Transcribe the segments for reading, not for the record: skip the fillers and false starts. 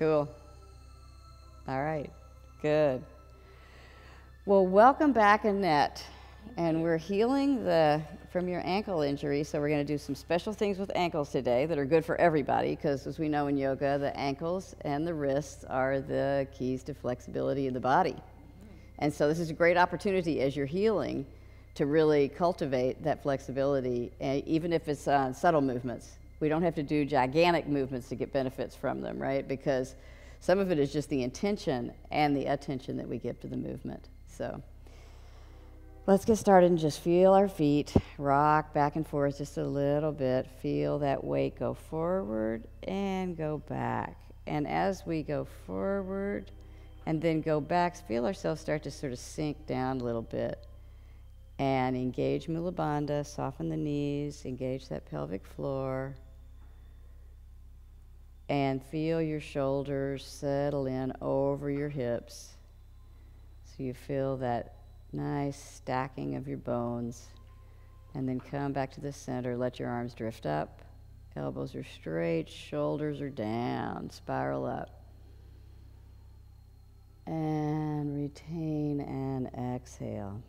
Cool. All right. Good. Well, welcome back, Annette. And we're healing from your ankle injury, so we're going to do some special things with ankles today that are good for everybody, because as we know in yoga, the ankles and the wrists are the keys to flexibility in the body. And so this is a great opportunity as you're healing to really cultivate that flexibility, even if it's subtle movements. We don't have to do gigantic movements to get benefits from them, right? Because some of it is just the intention and the attention that we give to the movement. So let's get started and just feel our feet rock back and forth just a little bit. Feel that weight go forward and go back. And as we go forward and then go back, feel ourselves start to sort of sink down a little bit. And engage Mula Bandha, soften the knees, engage that pelvic floor. And feel your shoulders settle in over your hips. So you feel that nice stacking of your bones. And then come back to the center. Let your arms drift up. Elbows are straight, shoulders are down. Spiral up. And retain and exhale.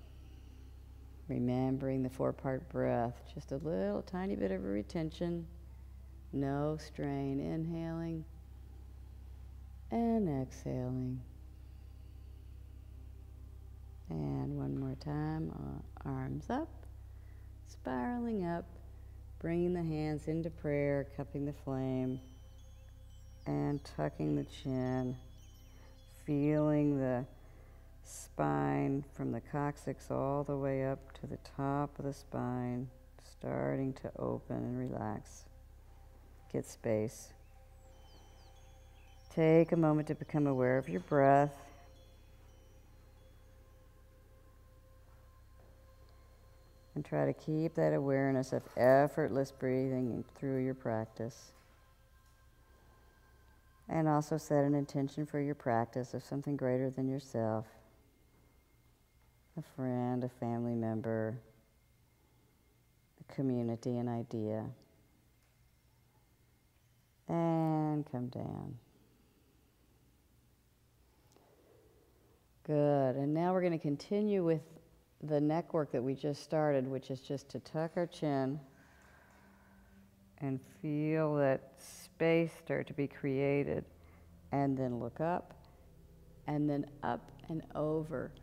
Remembering the 4-part breath. Just a little tiny bit of a retention. No strain. Inhaling and exhaling. And one more time, arms up, spiraling up, bringing the hands into prayer, cupping the flame, and tucking the chin, feeling the spine from the coccyx all the way up to the top of the spine, starting to open and relax. Get space. Take a moment to become aware of your breath. And try to keep that awareness of effortless breathing through your practice. And also set an intention for your practice of something greater than yourself. A friend, a family member, a community, an idea. And come down. Good. And now we're going to continue with the neck work that we just started, which is just to tuck our chin and feel that space start to be created, and then look up, and then up and over,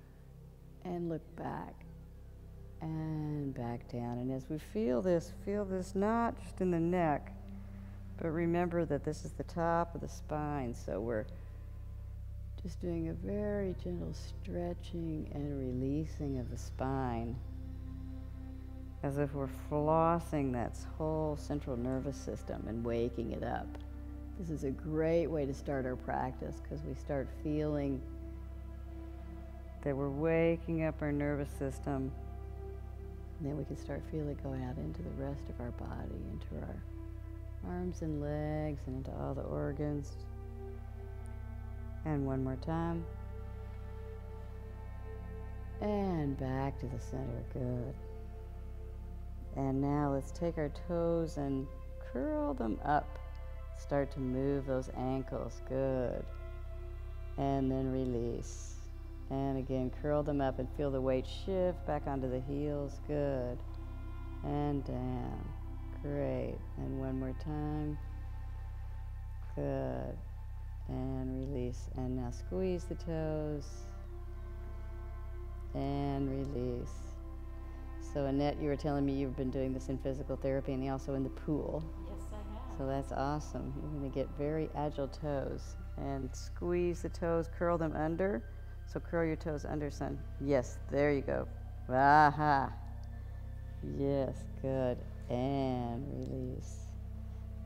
and look back, and back down. And as we feel this not just in the neck, but remember that this is the top of the spine, so we're just doing a very gentle stretching and releasing of the spine, as if we're flossing that whole central nervous system and waking it up. This is a great way to start our practice, because we start feeling that we're waking up our nervous system, and then we can start feeling it going out into the rest of our body, into our arms and legs, and into all the organs. And one more time. And back to the center. Good. And now let's take our toes and curl them up. Start to move those ankles. Good. And then release. And again, curl them up and feel the weight shift back onto the heels. Good. And down. Great. And one more time. Good. And release. And now squeeze the toes. And release. So Annette, you were telling me you've been doing this in physical therapy and also in the pool. Yes, I have. So that's awesome. You're going to get very agile toes. And squeeze the toes, curl them under. So curl your toes under, son. Yes, there you go. Aha. Yes, good. And release.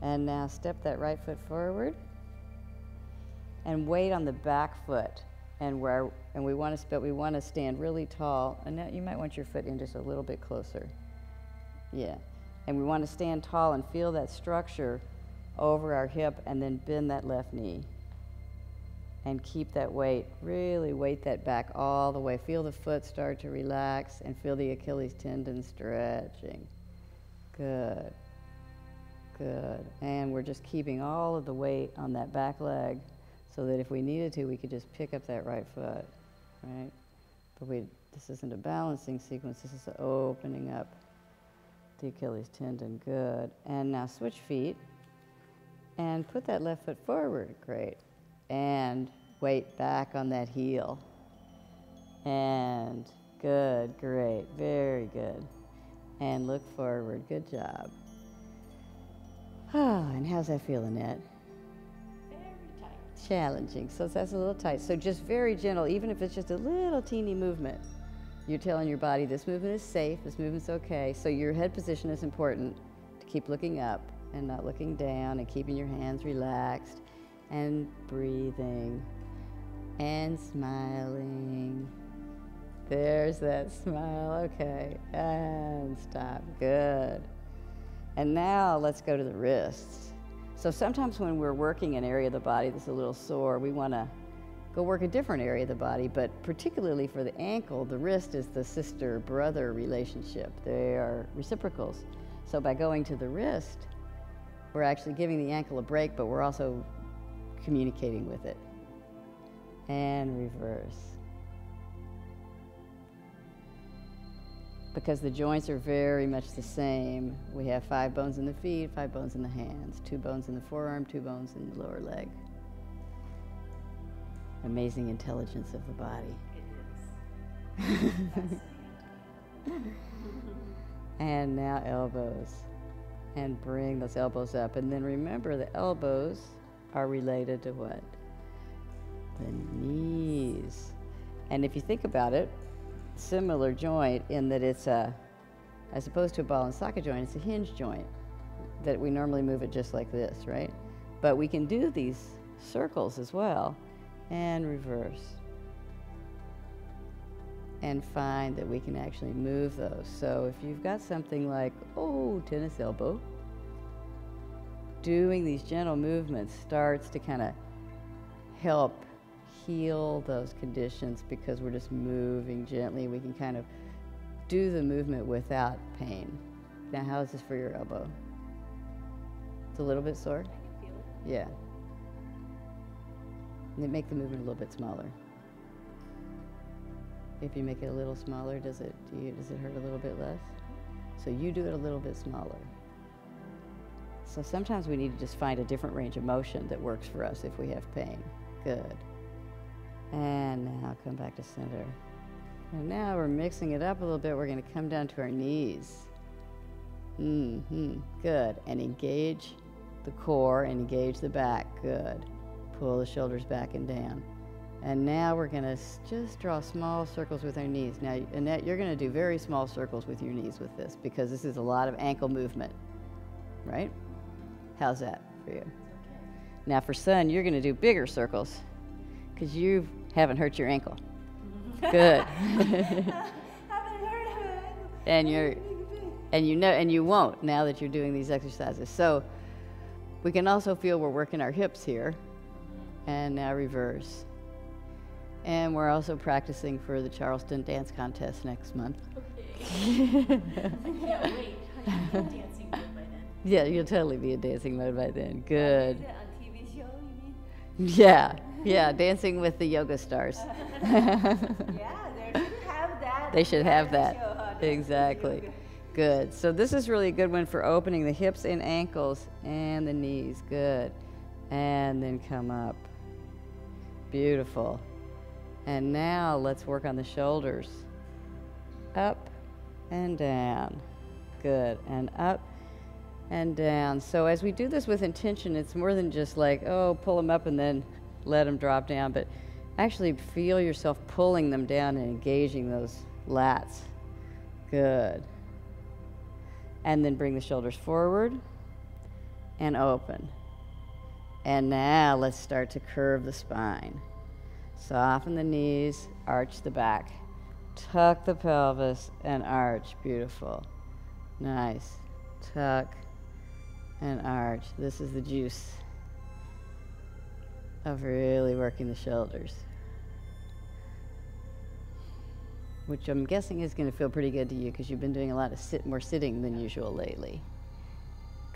And now step that right foot forward. And weight on the back foot, and we want to stand really tall. And now you might want your foot in just a little bit closer. Yeah, and we want to stand tall and feel that structure over our hip, and then bend that left knee. And keep that weight. Really weight that back all the way. Feel the foot start to relax, and feel the Achilles tendon stretching. Good. Good. And we're just keeping all of the weight on that back leg. so that if we needed to, we could just pick up that right foot, right? But this isn't a balancing sequence, this is opening up the Achilles tendon, good. And now switch feet and put that left foot forward, great. And weight back on that heel. And good, great, very good. And look forward, good job. And how's that feel, Annette? Very tight. Challenging, so that's a little tight. So just very gentle, even if it's just a little teeny movement. You're telling your body this movement is safe, this movement's okay. So your head position is important, to keep looking up and not looking down, and keeping your hands relaxed and breathing and smiling. There's that smile, okay, and stop, good. And now let's go to the wrists. So sometimes when we're working an area of the body that's a little sore, we want to go work a different area of the body, but particularly for the ankle, the wrist is the sister-brother relationship. They are reciprocals. So by going to the wrist, we're actually giving the ankle a break, but we're also communicating with it. And reverse. Because the joints are very much the same. We have 5 bones in the feet, 5 bones in the hands, 2 bones in the forearm, 2 bones in the lower leg. Amazing intelligence of the body. It is. And now elbows. And bring those elbows up. And then remember, the elbows are related to what? The knees. And if you think about it, similar joint in that it's as opposed to a ball and socket joint, it's a hinge joint that we normally move it just like this, right? But we can do these circles as well and reverse and find that we can actually move those. So if you've got something like, tennis elbow, doing these gentle movements starts to kind of help heal those conditions because we're just moving gently. We can kind of do the movement without pain. Now, how is this for your elbow? It's a little bit sore? I can feel it. Yeah. And then make the movement a little bit smaller. If you make it a little smaller, does it hurt a little bit less? So you do it a little bit smaller. So sometimes we need to just find a different range of motion that works for us if we have pain. Good. And now come back to center. And now we're mixing it up a little bit. We're going to come down to our knees. Good. And engage the core and engage the back. Good. Pull the shoulders back and down. And now we're going to just draw small circles with our knees. Now, Annette, you're going to do very small circles with your knees with this because this is a lot of ankle movement, right? How's that for you? Okay. Now for Sun, you're going to do bigger circles because you haven't hurt your ankle. Good. Haven't heard of it. And you won't now that you're doing these exercises. So we can also feel we're working our hips here. And now reverse. And we're also practicing for the Charleston Dance Contest next month. Okay. I can't wait. I'm dancing good by then. Yeah, you'll totally be in dancing mode by then. Good. Is it on TV show, you mean? Yeah, dancing with the yoga stars. Yeah, they should have that. They should have reality show, that. huh? Exactly. Yoga. Good. So this is really a good one for opening the hips and ankles and the knees. Good. And then come up. Beautiful. And now let's work on the shoulders. Up and down. Good. And up and down. So as we do this with intention, it's more than just like, pull them up and then let them drop down, but actually feel yourself pulling them down and engaging those lats. Good. And then bring the shoulders forward and open. And now let's start to curve the spine. Soften the knees, arch the back. Tuck the pelvis and arch. Beautiful. Nice. Tuck and arch. This is the juice of really working the shoulders, which I'm guessing is going to feel pretty good to you because you've been doing a lot of more sitting than usual lately.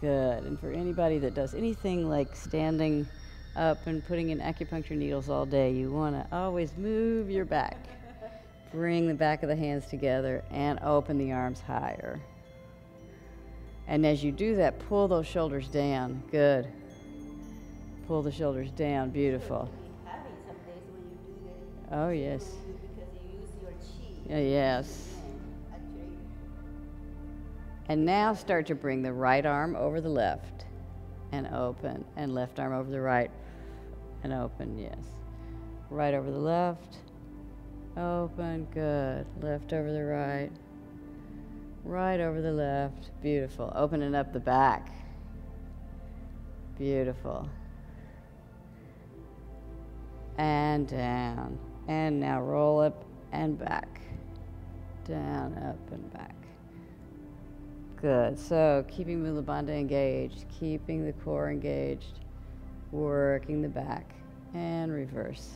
Good. And for anybody that does anything like standing up and putting in acupuncture needles all day. You want to always move your back. Bring the back of the hands together and open the arms higher. And as you do that, pull those shoulders down. Good. Pull the shoulders down. Beautiful. Heavy some days when you do that. Oh, yes. Because you use your chi. Yes. Actually, And now start to bring the right arm over the left and open, and left arm over the right and open, yes. Right over the left, open, good. Left over the right, right over the left, beautiful. Opening up the back, beautiful. And down, and now roll up and back, down, up and back. Good. So keeping Mula Bandha engaged, keeping the core engaged, working the back, and reverse.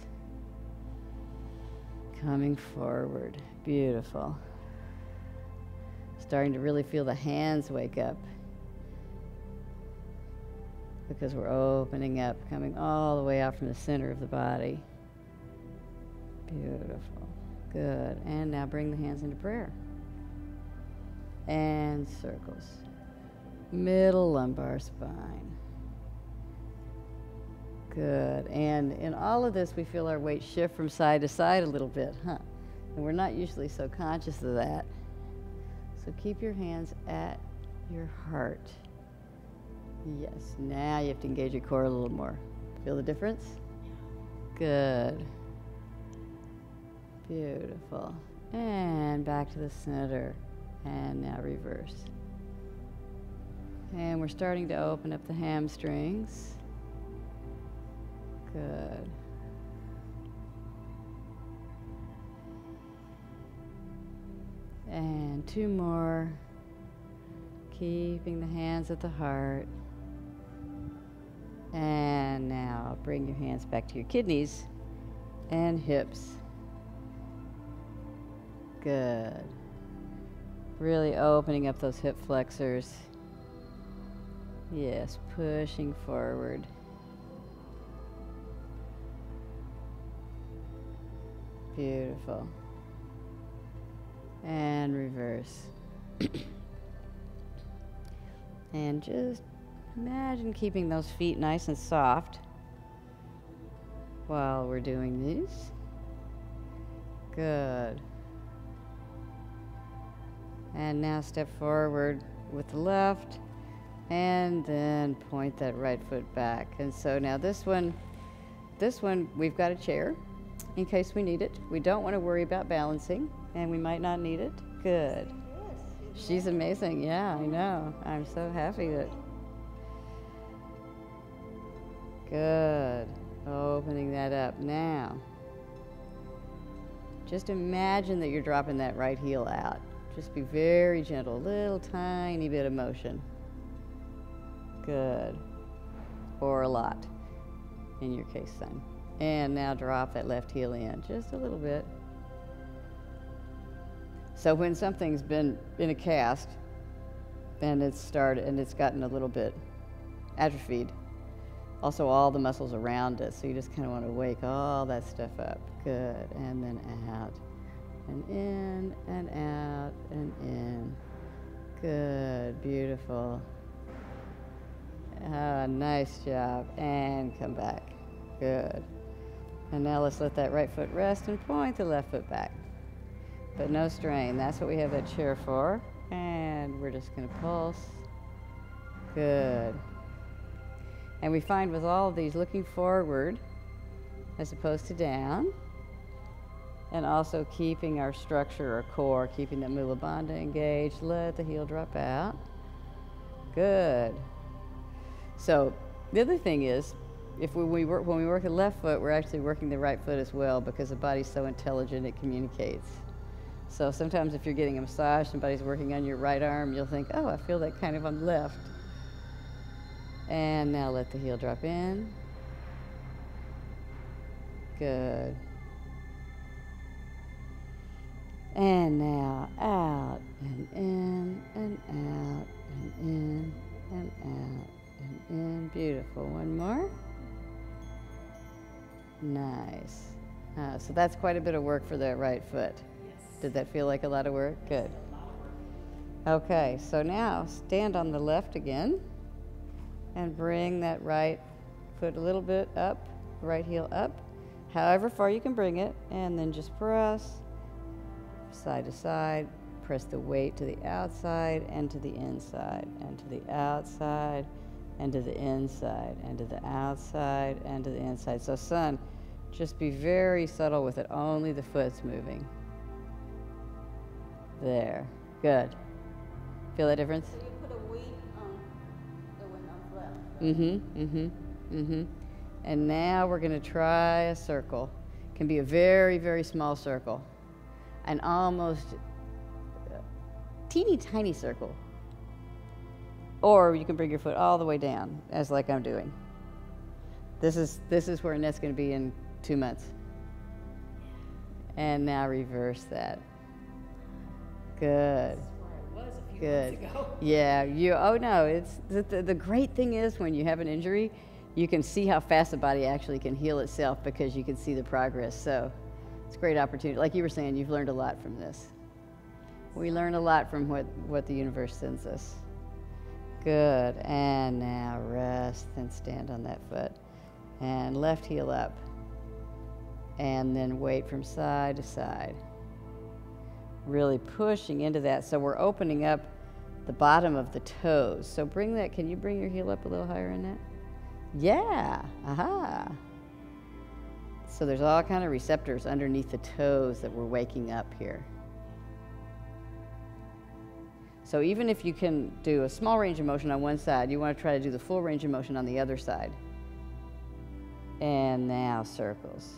Coming forward. Beautiful. Starting to really feel the hands wake up because we're opening up, coming all the way out from the center of the body. Beautiful. Good. And now bring the hands into prayer. And circles. Middle lumbar spine. Good. And in all of this, we feel our weight shift from side to side a little bit, huh? And we're not usually so conscious of that. So keep your hands at your heart. Yes. Now you have to engage your core a little more. Feel the difference? Good. Beautiful. And back to the center. And now reverse. And we're starting to open up the hamstrings. Good. And two more. Keeping the hands at the heart. And now bring your hands back to your kidneys and hips. Good. Really opening up those hip flexors. Yes, pushing forward. Beautiful. And reverse. And just imagine keeping those feet nice and soft while we're doing these. Good. And now step forward with the left and then point that right foot back. And so now this one we've got a chair in case we need it. We don't want to worry about balancing, and we might not need it. Good. She's amazing. Yeah, I know. I'm so happy that. Good. Opening that up. Now, just imagine that you're dropping that right heel out. Just be very gentle, little tiny bit of motion. Good. Or a lot, in your case, son. And now drop that left heel in, just a little bit. So when something's been in a cast, and it's gotten a little bit atrophied, also all the muscles around it, so you just kind of want to wake all that stuff up. Good. And then out. And in, and out, and in. Good, beautiful. Nice job. And come back. Good. And now let's let that right foot rest and point the left foot back. But no strain. That's what we have that chair for. And we're just going to pulse. Good. And we find with all of these looking forward as opposed to down. And also keeping our structure, our core, keeping that Mula Bandha engaged. Let the heel drop out. Good. So the other thing is, when we work the left foot, we're actually working the right foot as well, because the body's so intelligent it communicates. So sometimes if you're getting a massage, somebody's working on your right arm, you'll think, oh, I feel that kind of on the left. And now let the heel drop in. Good. And now out and in and out and in and out and in. Beautiful. One more. So that's quite a bit of work for that right foot. Yes. Did that feel like a lot of work? Good. Okay, so now stand on the left again and bring that right foot a little bit up, right heel up, however far you can bring it, and then just press side to side. Press the weight to the outside and to the inside, and to the outside and to the inside, and to the outside and to the inside. So son, just be very subtle with it. Only the foot's moving. There. Good. Feel that difference? So you put a weight on the one on left. Mm-hmm. And now we're going to try a circle. It can be a very, very small circle. An almost teeny tiny circle. Or you can bring your foot all the way down, as like I'm doing. This is where Annette's going to be in 2 months. And now reverse that. Good. Where I was a few Good. months ago. Yeah, oh no, it's the great thing is when you have an injury, you can see how fast the body actually can heal itself because you can see the progress. So it's a great opportunity. Like you were saying, you've learned a lot from this. We learn a lot from what the universe sends us. Good, and now rest and stand on that foot. And left heel up. And then weight from side to side. Really pushing into that. So we're opening up the bottom of the toes. So bring that, can you bring your heel up a little higher in that? Yeah, aha. So there's all kind of receptors underneath the toes that we're waking up here. So even if you can do a small range of motion on one side, you want to try to do the full range of motion on the other side. And now circles.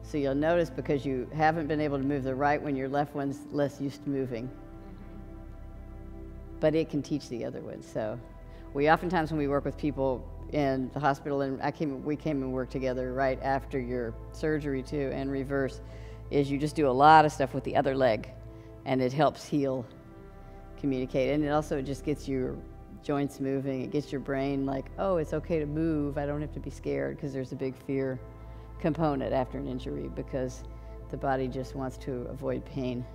So you'll notice because you haven't been able to move the right one, your left one's less used to moving. But it can teach the other one. So we oftentimes when we work with people in the hospital, and we came and worked together right after your surgery too, and reverse, is you just do a lot of stuff with the other leg, and it helps heal, communicate, and it just gets your joints moving. It gets your brain like, oh, it's okay to move. I don't have to be scared, because there's a big fear component after an injury because the body just wants to avoid pain.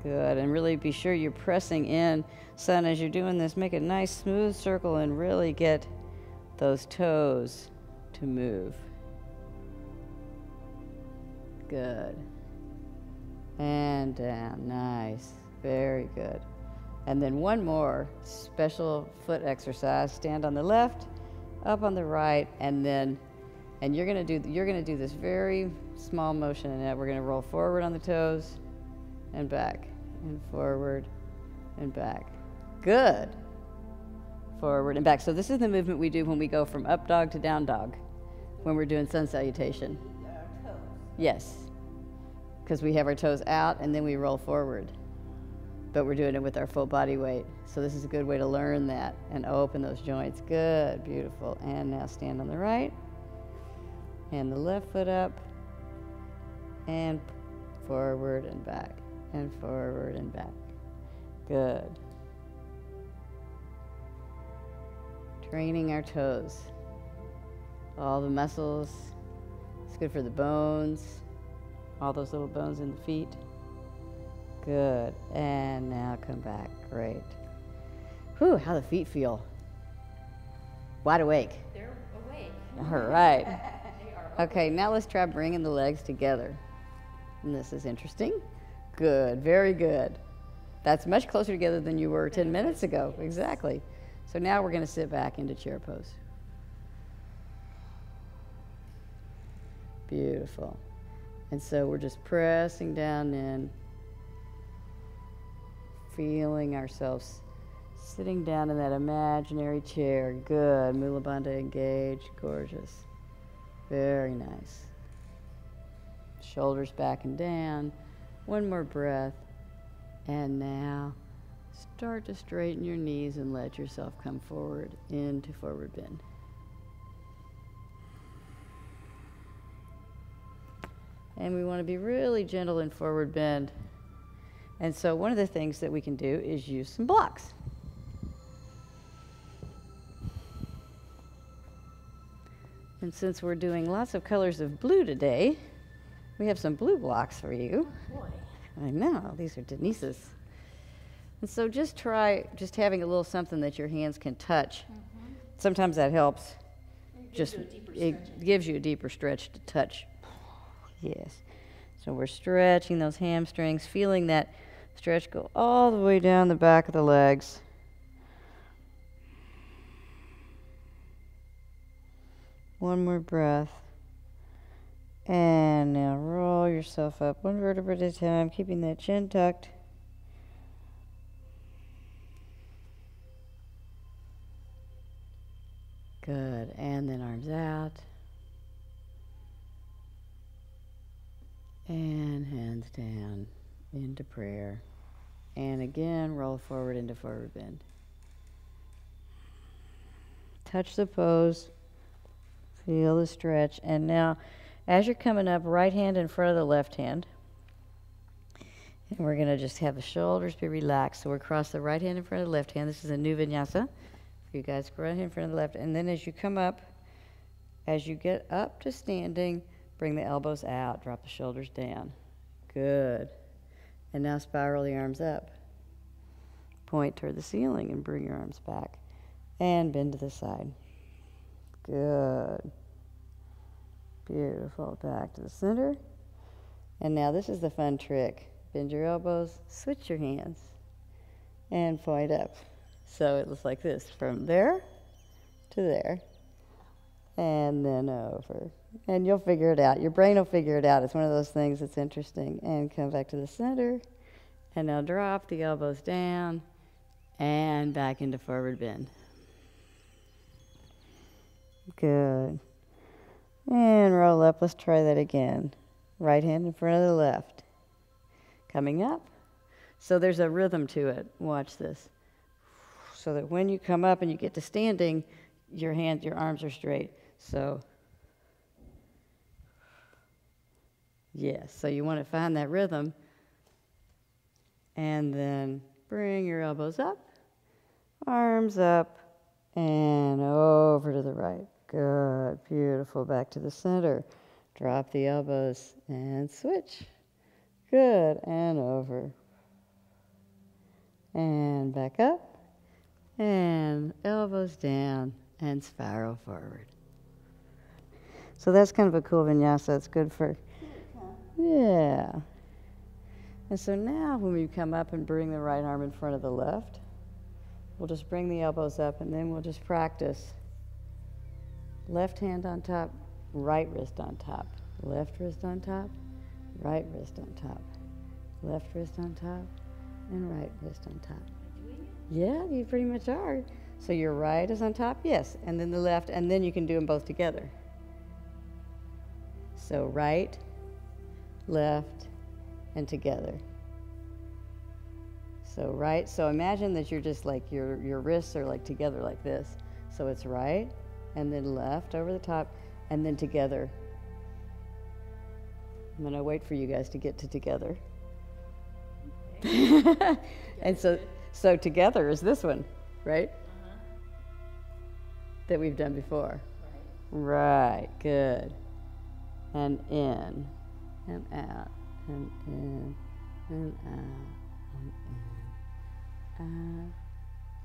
Good, and really be sure you're pressing in. Son, as you're doing this, make a nice smooth circle and really get those toes to move. Good. And down, nice, very good. And then one more special foot exercise. Stand on the left, up on the right, and you're gonna do this very small motion in it. We're gonna roll forward on the toes and back, and forward and back. Good. Forward and back. So this is the movement we do when we go from up dog to down dog, when we're doing sun salutation. Yes, because we have our toes out and then we roll forward, but we're doing it with our full body weight. So this is a good way to learn that and open those joints. Good, beautiful. And now stand on the right and the left foot up and forward and back and forward and back. Good. Training our toes. All the muscles. It's good for the bones. All those little bones in the feet. Good. And now come back. Great. Whew, how the feet feel. Wide awake. They're awake. All right. They are Okay, now let's try bringing the legs together. And this is interesting. Good, very good. That's much closer together than you were 10 minutes ago. Exactly. So now we're going to sit back into chair pose. Beautiful. And so we're just pressing down in, feeling ourselves sitting down in that imaginary chair. Good. Mula Bandha engaged. Gorgeous. Very nice. Shoulders back and down. One more breath. And now start to straighten your knees and let yourself come forward into forward bend. And we want to be really gentle in forward bend. And so one of the things that we can do is use some blocks. And since we're doing lots of colors of blue today, we have some blue blocks for you. Boy. I know, these are Denise's. And so just try just having a little something that your hands can touch. Sometimes that helps. Just it gives you a deeper stretch to touch. Yes. So we're stretching those hamstrings, feeling that stretch go all the way down the back of the legs. One more breath. And now roll yourself up one vertebra at a time, keeping that chin tucked. Good. And then arms out. And hands down into prayer. And again, roll forward into forward bend. Touch the pose. Feel the stretch. And now, as you're coming up, right hand in front of the left hand. And we're going to just have the shoulders be relaxed. So we're across the right hand in front of the left hand. This is a new vinyasa. You guys go right hand in front of the left. And then as you come up, as you get up to standing, bring the elbows out. Drop the shoulders down. Good. And now spiral the arms up. Point toward the ceiling and bring your arms back. And bend to the side. Good. Beautiful. Back to the center. And now this is the fun trick. Bend your elbows, switch your hands, and point up. So it looks like this, from there to there, and then over. And you'll figure it out. Your brain will figure it out. It's one of those things that's interesting. And come back to the center. And now drop the elbows down and back into forward bend. Good. And roll up. Let's try that again. Right hand in front of the left. Coming up. So there's a rhythm to it. Watch this. So that when you come up and you get to standing, your arms are straight. So, yes. So you want to find that rhythm. And then bring your elbows up, arms up, and over to the right. Good, beautiful. Back to the center. Drop the elbows and switch. Good, and over. And back up. And elbows down and spiral forward. So that's kind of a cool vinyasa. It's good for, yeah. And so now when we come up and bring the right arm in front of the left, we'll just bring the elbows up and then we'll just practice. Left hand on top, right wrist on top. Left wrist on top, right wrist on top. Left wrist on top, and right wrist on top. Yeah, you pretty much are. So your right is on top, yes, and then the left, and then you can do them both together. So right, left, and together. So right, so imagine that you're just like, your wrists are like together like this. So it's right, and then left over the top, and then together. I'm gonna wait for you guys to get to together. And so together is this one, right? That we've done before. Right, good. And in, and out, and in, and out,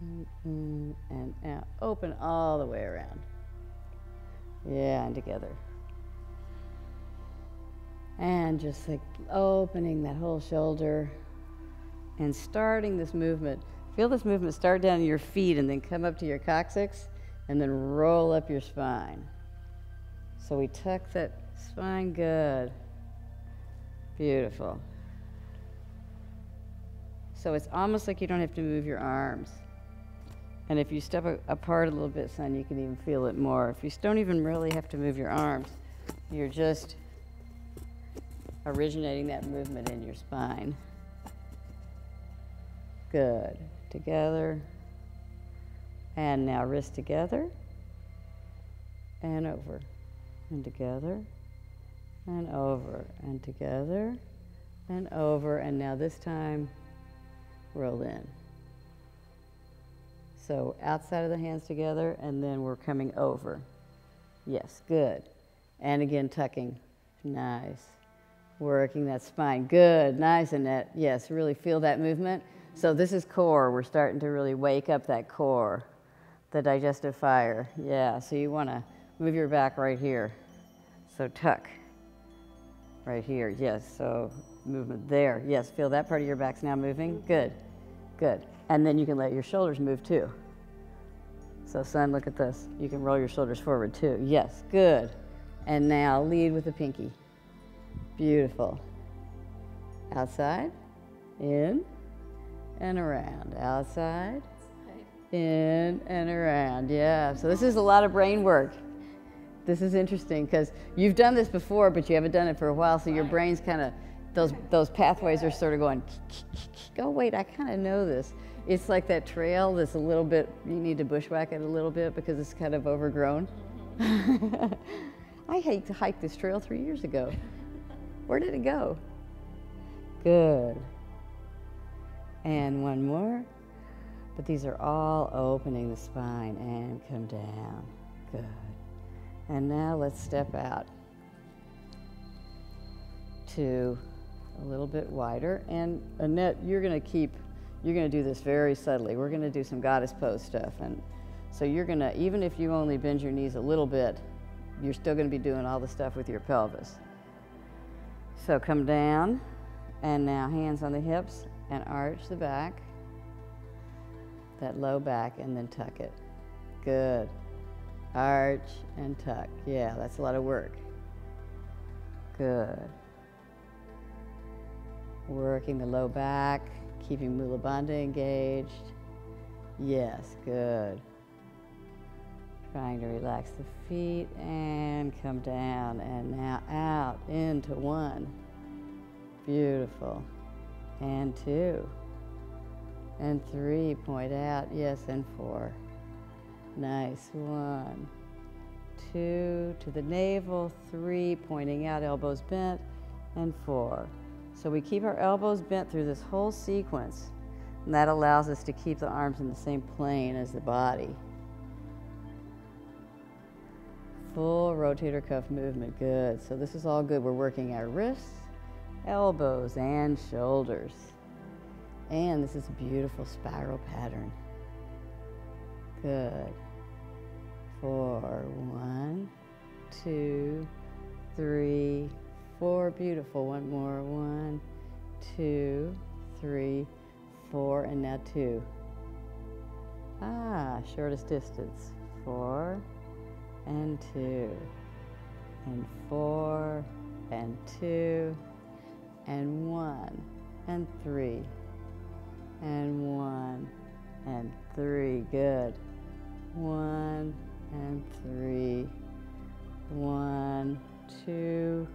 and in, and out. Open all the way around. Yeah, and together. And just like opening that whole shoulder and starting this movement. Feel this movement start down your feet and then come up to your coccyx and then roll up your spine. So we tuck that spine good. Beautiful. So it's almost like you don't have to move your arms. And if you step apart a little bit, son, you can even feel it more. If you don't even really have to move your arms, you're just originating that movement in your spine. Good. Together. And now wrist together. And over. And together. And over. And together. And over. And now this time, roll in. So outside of the hands together, and then we're coming over. Yes, good. And again, tucking. Nice. Working that spine. Good. Nice, Annette. Yes, really feel that movement. So this is core. We're starting to really wake up that core, the digestive fire. Yeah, so you want to move your back right here. So tuck. Right here. Yes, so movement there. Yes, feel that part of your back's now moving. Good. Good. And then you can let your shoulders move too. So son, look at this. You can roll your shoulders forward too. Yes, good. And now lead with the pinky. Beautiful. Outside, in, and around. Outside, in, and around. Yeah, so this is a lot of brain work. This is interesting because you've done this before, but you haven't done it for a while, so your brain's kind of, those pathways are sort of going, oh wait, I kind of know this. It's like that trail that's a little bit, you need to bushwhack it a little bit because it's kind of overgrown. I hate to hike this trail 3 years ago. Where did it go? Good. And one more. But these are all opening the spine and come down. Good. And now let's step out to a little bit wider. And Annette, you're going to do this very subtly. We're going to do some goddess pose stuff. And so you're going to, even if you only bend your knees a little bit, you're still going to be doing all the stuff with your pelvis. So come down, and now hands on the hips, and arch the back, that low back, and then tuck it. Good. Arch and tuck. Yeah, that's a lot of work. Good. Working the low back, keeping Mula Bandha engaged. Yes, good. Trying to relax the feet and come down, and now out into one. Beautiful. And two. And three, point out, yes, and four. Nice, 1, 2, to the navel, 3, pointing out, elbows bent, and 4. So we keep our elbows bent through this whole sequence, and that allows us to keep the arms in the same plane as the body. Full rotator cuff movement, good. So this is all good. We're working our wrists, elbows, and shoulders. And this is a beautiful spiral pattern. Good. 4, 1, 2, 3, 4. Beautiful. One more. 1, 2, 3, 4, and now 2. Shortest distance. 4 and 2, and 4 and 2, and 1 and 3, and 1 and 3. Good. 1 and 3, 1, 2,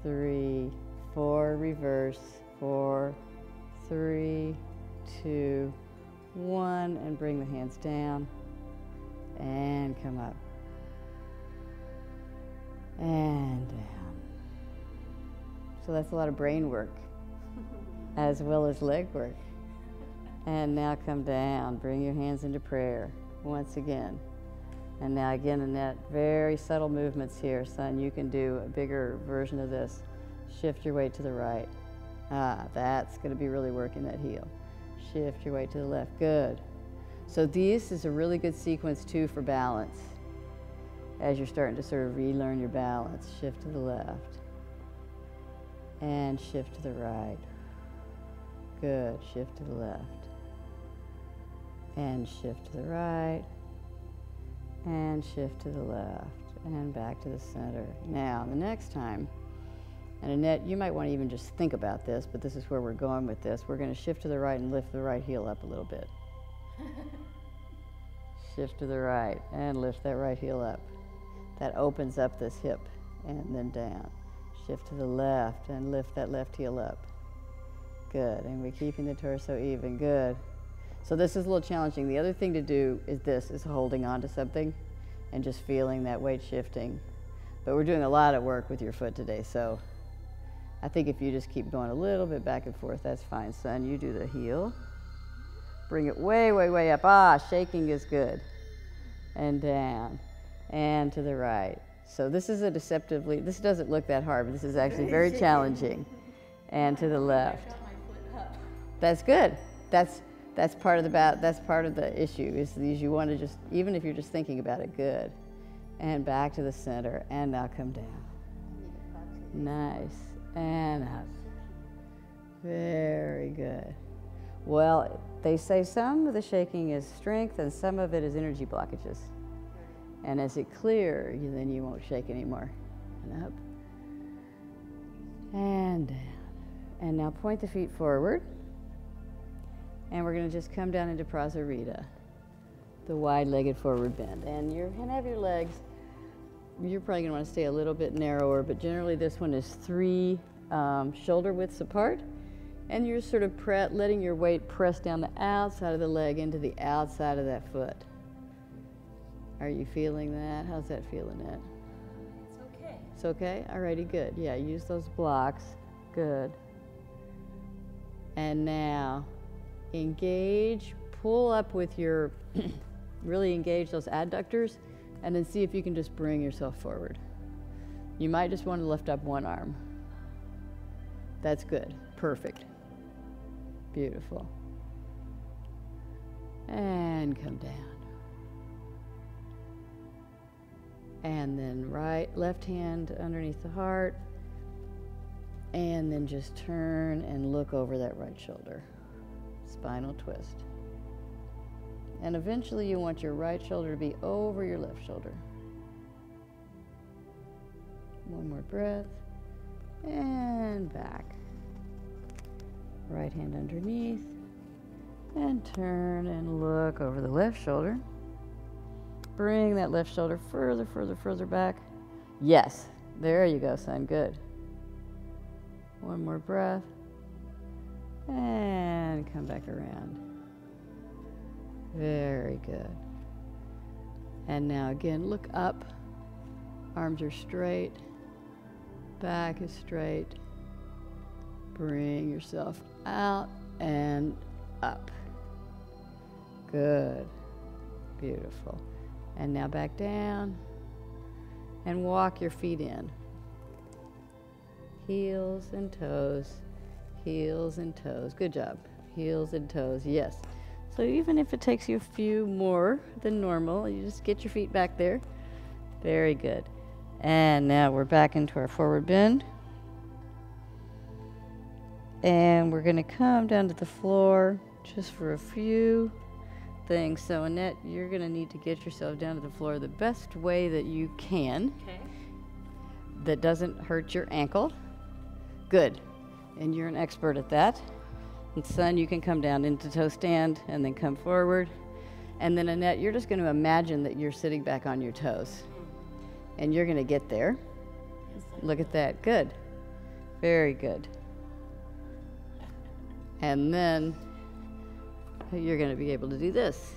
3, 4, reverse, 4, 3, 2, 1, and bring the hands down, and come up, and down. So that's a lot of brain work, as well as leg work. And now come down, bring your hands into prayer once again. And now again, Annette, very subtle movements here, son. You can do a bigger version of this. Shift your weight to the right. That's going to be really working that heel. Shift your weight to the left. Good. So this is a really good sequence too for balance. As you're starting to sort of relearn your balance, shift to the left. And shift to the right. Good. Shift to the left. And shift to the right. And shift to the left. And back to the center. Now, the next time, and Annette, you might want to even just think about this, but this is where we're going with this. We're going to shift to the right and lift the right heel up a little bit. Shift to the right and lift that right heel up. That opens up this hip and then down. Shift to the left and lift that left heel up. Good. And we're keeping the torso even. Good. So this is a little challenging. The other thing to do is holding on to something and just feeling that weight shifting. But we're doing a lot of work with your foot today, so I think if you just keep going a little bit back and forth, that's fine, son. You do the heel. Bring it way, way, way up. Shaking is good. And down. and to the right. So this is a deceptively, this doesn't look that hard, but this is actually very challenging. And to the left. Got my foot up. That's good. That's part of the issue is you want to just, even if you're just thinking about it, good. And back to the center, and now come down. Nice, and up. Very good. Well, they say some of the shaking is strength and some of it is energy blockages. And as it clears, then you won't shake anymore. And up, and down. And now point the feet forward. And we're going to just come down into Prasarita, the wide-legged forward bend. And you're going to have your legs, you're probably going to want to stay a little bit narrower, but generally this one is 3 shoulder widths apart. And you're sort of letting your weight press down the outside of the leg into the outside of that foot. Are you feeling that? How's that feeling, Annette? It's okay. It's okay? Alrighty, good. Yeah, use those blocks. Good. And now, engage, pull up with your, really engage those adductors, and then see if you can just bring yourself forward. You might just want to lift up one arm. That's good. Perfect. Beautiful. And come down. And then left hand underneath the heart. And then just turn and look over that right shoulder. Spinal twist. And eventually you want your right shoulder to be over your left shoulder. One more breath. And back. Right hand underneath. And turn and look over the left shoulder. Bring that left shoulder further, further, further back. Yes. There you go, son. Good. One more breath. And come back around. Very good. And now again, look up. Arms are straight. Back is straight. Bring yourself out and up. Good. Beautiful. And now back down. And walk your feet in. Heels and toes. Heels and toes. Good job. Heels and toes. Yes. So even if it takes you a few more than normal, you just get your feet back there. Very good. And now we're back into our forward bend. And we're going to come down to the floor just for a few things. So Annette, you're going to need to get yourself down to the floor the best way that you can. Okay. That doesn't hurt your ankle. Good. And you're an expert at that. And son, you can come down into toe stand and then come forward. And then Annette, you're just going to imagine that you're sitting back on your toes. And you're going to get there. Look at that. Good. Very good. And then you're going to be able to do this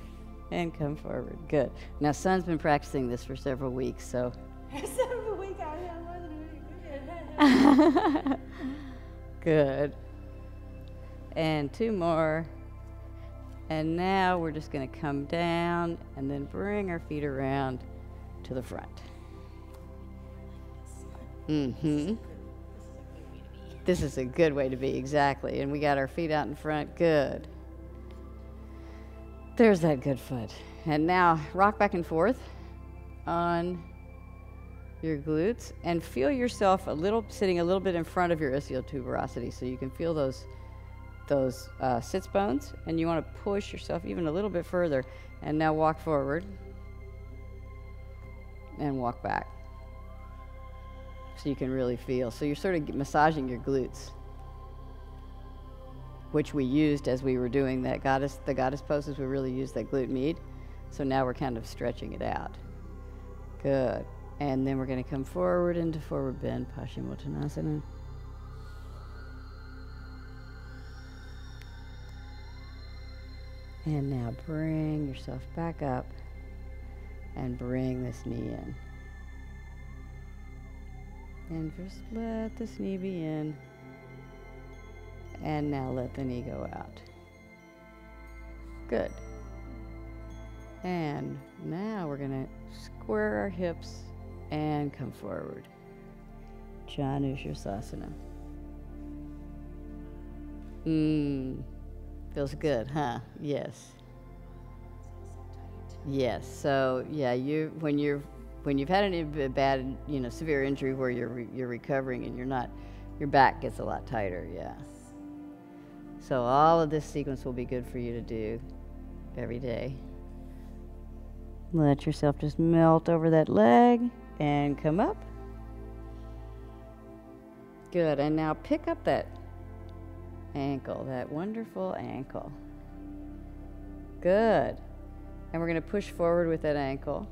and come forward. Good. Now, son's been practicing this for several weeks, so. Several weeks out here, I wasn't really good. Good. And 2 more. And now we're just going to come down and then bring our feet around to the front. Mm-hmm. This is a good way to be, exactly. And we got our feet out in front. Good. There's that good foot. And now rock back and forth on your glutes and feel yourself sitting a little bit in front of your ischial-tuberosity so you can feel those sits bones, and you want to push yourself even a little bit further. And now walk forward and walk back. So you can really feel. So you're sort of massaging your glutes, which we used as we were doing the goddess poses. We really used that glute med. So now we're kind of stretching it out. Good. And then we're going to come forward into forward bend, Paschimottanasana. And now bring yourself back up and bring this knee in. And just let this knee be in. And now let the knee go out. Good. And now we're gonna square our hips and come forward. Janushirasana. Feels good, huh? Yes. Yes. So yeah, when you've had a bad, severe injury where you're recovering and your back gets a lot tighter. Yeah. So all of this sequence will be good for you to do every day. Let yourself just melt over that leg and come up. Good. And now pick up that ankle, that wonderful ankle. Good. And we're going to push forward with that ankle.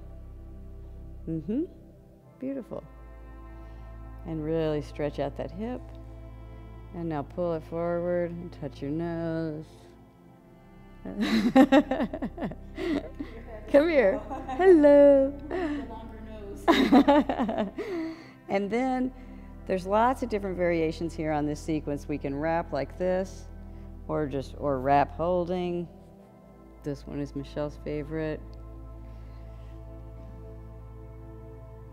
Beautiful. And really stretch out that hip. And now pull it forward and touch your nose. Come here. Hello. The longer nose. And then there's lots of different variations here on this sequence. We can wrap like this, or wrap holding. This one is Michelle's favorite.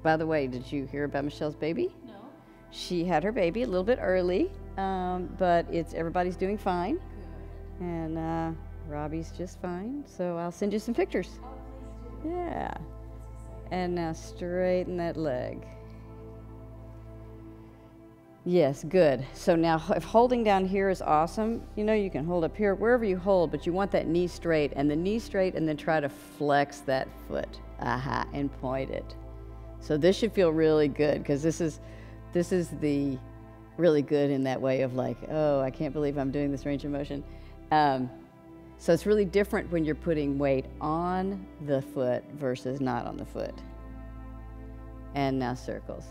By the way, did you hear about Michelle's baby? No. She had her baby a little bit early, but everybody's doing fine. Good. And Robbie's just fine, so I'll send you some pictures. Oh, please do. Yeah. And now straighten that leg. Yes, good. So now if holding down here is awesome, you can hold up here, wherever you hold, but you want that knee straight, and then try to flex that foot. And point it. So this should feel really good, because this is the really good in that way of like, oh, I can't believe I'm doing this range of motion. So it's really different when you're putting weight on the foot versus not on the foot. And now circles.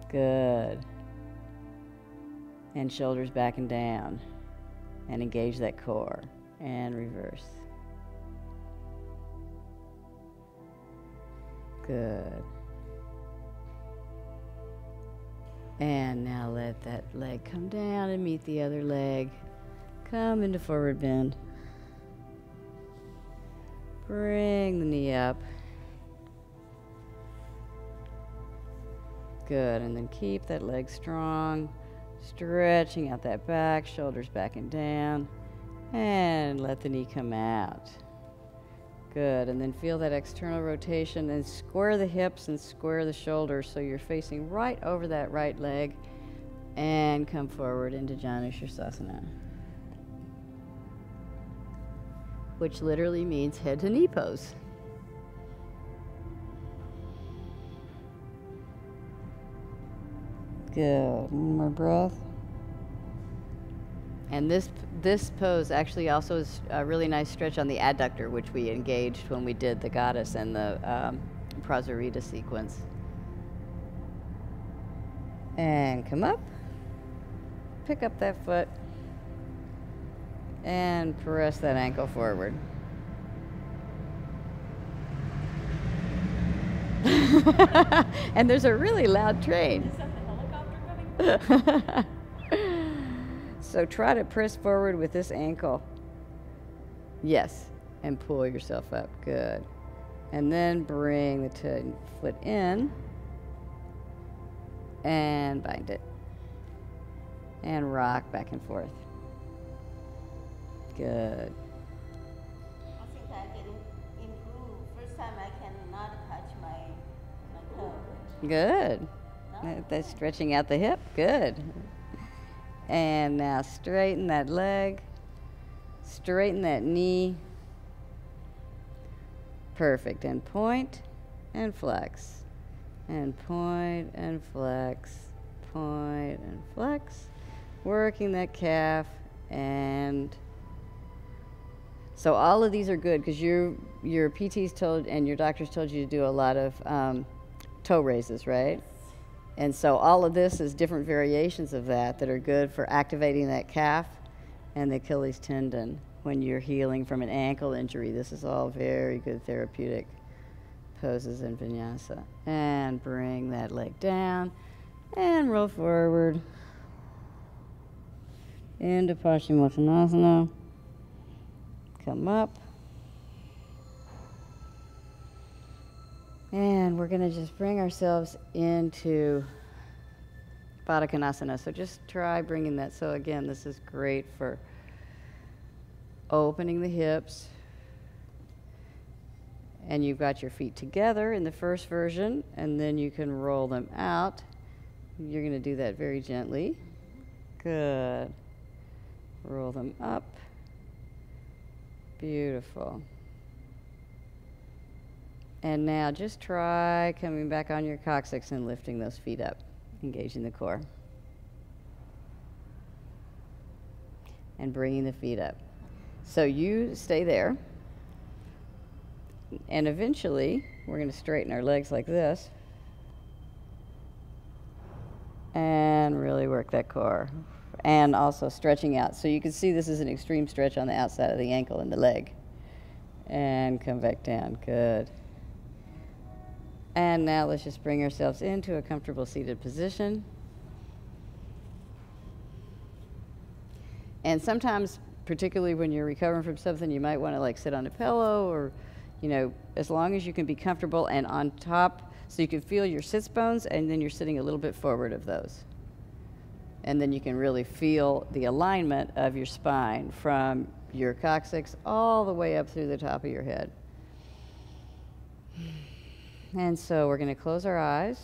Good. And shoulders back and down. And engage that core. And reverse. Good. And now let that leg come down and meet the other leg. Come into forward bend. Bring the knee up. Good, and then keep that leg strong, stretching out that back, shoulders back and down, and let the knee come out. Good, and then feel that external rotation, and square the hips and square the shoulders so you're facing right over that right leg, and come forward into Janushirasana, which literally means head to knee pose. Good. One more breath. And this pose actually also is a really nice stretch on the adductor, which we engaged when we did the goddess and the Prasarita sequence. And come up. Pick up that foot. And press that ankle forward. And there's a really loud train. Is that the helicopter coming? So try to press forward with this ankle. Yes, and pull yourself up. Good. And then bring the foot in and bind it. And rock back and forth. Good. I think I can improve. First time I cannot touch my toe. Good. No? That's stretching out the hip. Good. And now straighten that leg. Straighten that knee. Perfect. And point and flex. And point and flex. Point and flex. Working that calf. And so all of these are good because your PT's told and your doctor's told you to do a lot of toe raises, right? And so all of this is different variations of that are good for activating that calf and the Achilles tendon when you're healing from an ankle injury. This is all very good therapeutic poses in vinyasa. And bring that leg down and roll forward into Paschimottanasana. Come up And we're going to just bring ourselves into Baddha Konasana. So just try bringing that. So again, this is great for opening the hips. And you've got your feet together in the first version, and then you can roll them out. You're going to do that very gently. Good. Roll them up. Beautiful. And now just try coming back on your coccyx and lifting those feet up, engaging the core. And bringing the feet up. So you stay there. And eventually, we're going to straighten our legs like this. And really work that core. And also stretching out. So you can see this is an extreme stretch on the outside of the ankle and the leg. And come back down. Good. And now let's just bring ourselves into a comfortable seated position. And sometimes, particularly when you're recovering from something, you might want to like sit on a pillow or, you know, as long as you can be comfortable and on top so you can feel your sits bones, and then you're sitting a little bit forward of those. And then you can really feel the alignment of your spine from your coccyx all the way up through the top of your head. And so we're going to close our eyes.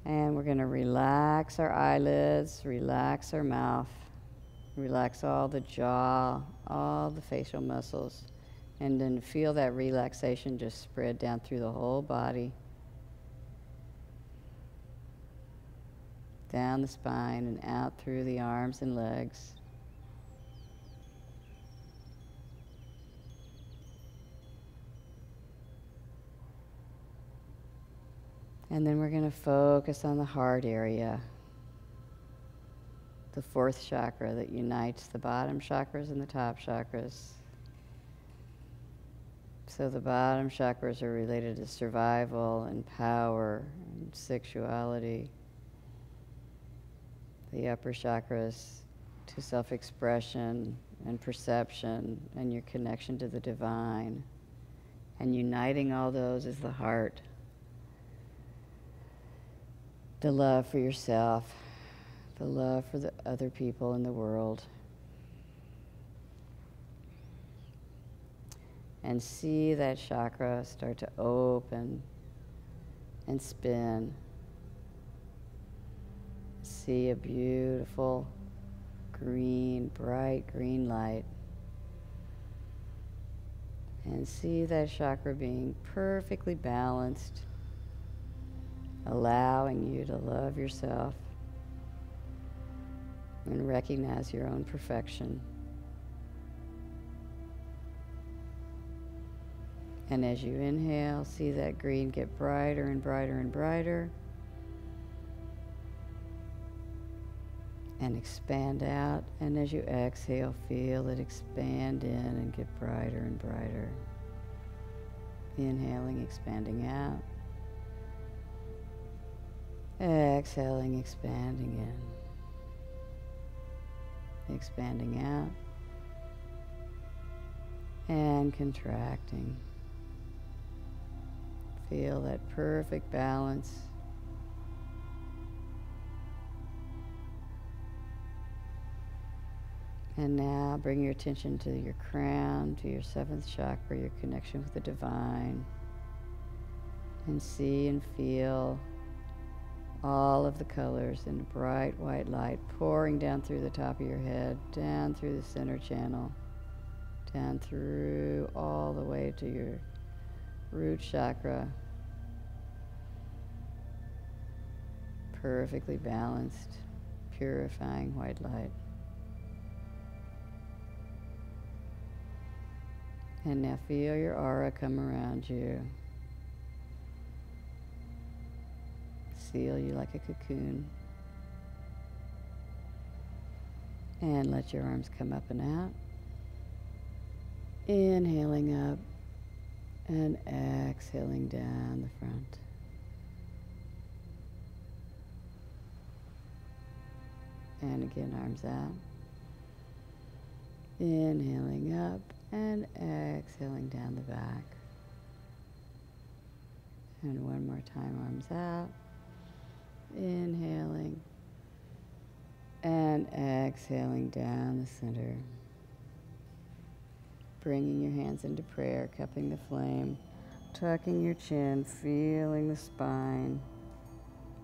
And we're going to relax our eyelids, relax our mouth, relax all the jaw, all the facial muscles, and then feel that relaxation just spread down through the whole body, down the spine and out through the arms and legs. And then we're going to focus on the heart area, the fourth chakra that unites the bottom chakras and the top chakras. So the bottom chakras are related to survival and power and sexuality. The upper chakras to self-expression and perception and your connection to the divine. And uniting all those is the heart. The love for yourself, the love for the other people in the world. And see that chakra start to open and spin. See a beautiful green, bright green light. And see that chakra being perfectly balanced, allowing you to love yourself and recognize your own perfection. And as you inhale, see that green get brighter and brighter and brighter. And expand out. And as you exhale, feel it expand in and get brighter and brighter. Inhaling, expanding out. Exhaling, expanding in. Expanding out. And contracting. Feel that perfect balance. And now bring your attention to your crown, to your seventh chakra, your connection with the divine. And see and feel all of the colors in bright white light pouring down through the top of your head, down through the center channel, down through all the way to your root chakra. Perfectly balanced, purifying white light. And now feel your aura come around you. Seal you like a cocoon. And let your arms come up and out. Inhaling up and exhaling down the front. And again, arms out. Inhaling up And exhaling down the back. And one more time, arms out. Inhaling. And exhaling down the center. Bringing your hands into prayer, cupping the flame, tucking your chin, feeling the spine.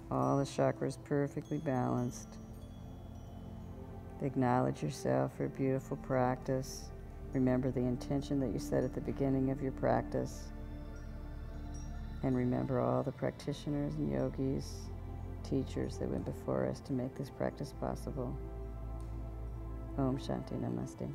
All the chakras perfectly balanced. Acknowledge yourself for a beautiful practice. Remember the intention that you set at the beginning of your practice. And remember all the practitioners and yogis, teachers that went before us to make this practice possible. Om Shanti Namaste.